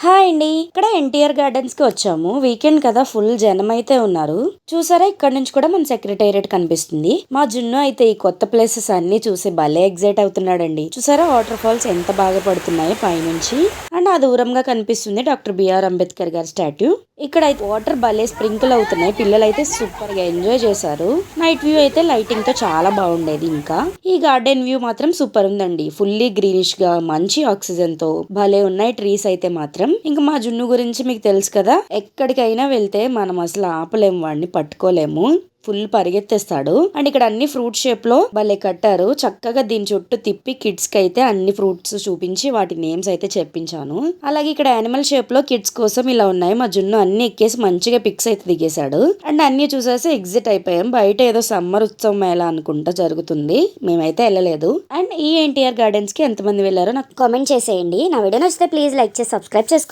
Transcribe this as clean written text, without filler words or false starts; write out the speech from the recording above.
Hi అండి, ఇక్కడ NTR gardens కి వచ్చాము. వీకెండ్ కదా, ఫుల్ జనం అయితే ఉన్నారు. చూసారా, ఇక్కడ నుంచి కూడా మన సెక్రటేరియట్ కనిపిస్తుంది. మా జున్ను అయితే ఈ కొత్త ప్లేసెస్ అన్ని చూసి భలే ఎగ్జైట్ అవుతున్నాడండి. చూసారా, వాటర్ ఫాల్స్ ఎంత బాగా పడుతున్నాయో పైనుంచి. అండ్ ఆ దూరంగా కనిపిస్తుంది డాక్టర్ బిఆర్ అంబేద్కర్ గారి స్టాట్యూ. ఇక్కడ అయితే వాటర్ భలే స్ప్రింకిల్ అవుతున్నాయి. పిల్లలు అయితే సూపర్ గా ఎంజాయ్ చేశారు. నైట్ వ్యూ అయితే లైటింగ్ తో చాలా బాగుండేది. ఇంకా ఈ గార్డెన్ వ్యూ మాత్రం సూపర్ ఉందండి. ఫుల్లీ గ్రీనిష్ గా మంచి ఆక్సిజన్ తో భలే ఉన్నాయి ట్రీస్ అయితే మాత్రం. ఇంకా మా జున్ను గురించి మీకు తెలుసు కదా, ఎక్కడికైనా వెళ్తే మనం అసలు ఆపలేము, వాడిని పట్టుకోలేము. ఫుల్ పరిగెత్తేస్తాడు. అండ్ ఇక్కడ అన్ని ఫ్రూట్ షేప్ లో భలే కట్టారు. చక్కగా దీని చుట్టూ తిప్పి కిడ్స్ కి అయితే అన్ని ఫ్రూట్స్ చూపించి వాటి నేమ్స్ అయితే చెప్పించాను. అలాగే ఇక్కడ యానిమల్ షేప్ లో కిడ్స్ కోసం ఇలా ఉన్నాయి. మా జున్ను అన్ని ఎక్కేసి మంచిగా పిక్స్ అయితే దిగేశాడు. అండ్ అన్ని చూసేసి ఎగ్జిట్ అయిపోయాం. బయట ఏదో సమ్మర్ ఉత్సవం మేళ అనుకుంటా జరుగుతుంది. మేమైతే వెళ్ళలేదు. అండ్ ఈ ఎన్టీఆర్ గార్డెన్స్ కి ఎంతమంది వెళ్ళారో నాకు కామెంట్ చేసేయండి. నా వీడియో నచ్చితే ప్లీజ్ లైక్ చేసి సబ్స్క్రైబ్ చేసుకోండి.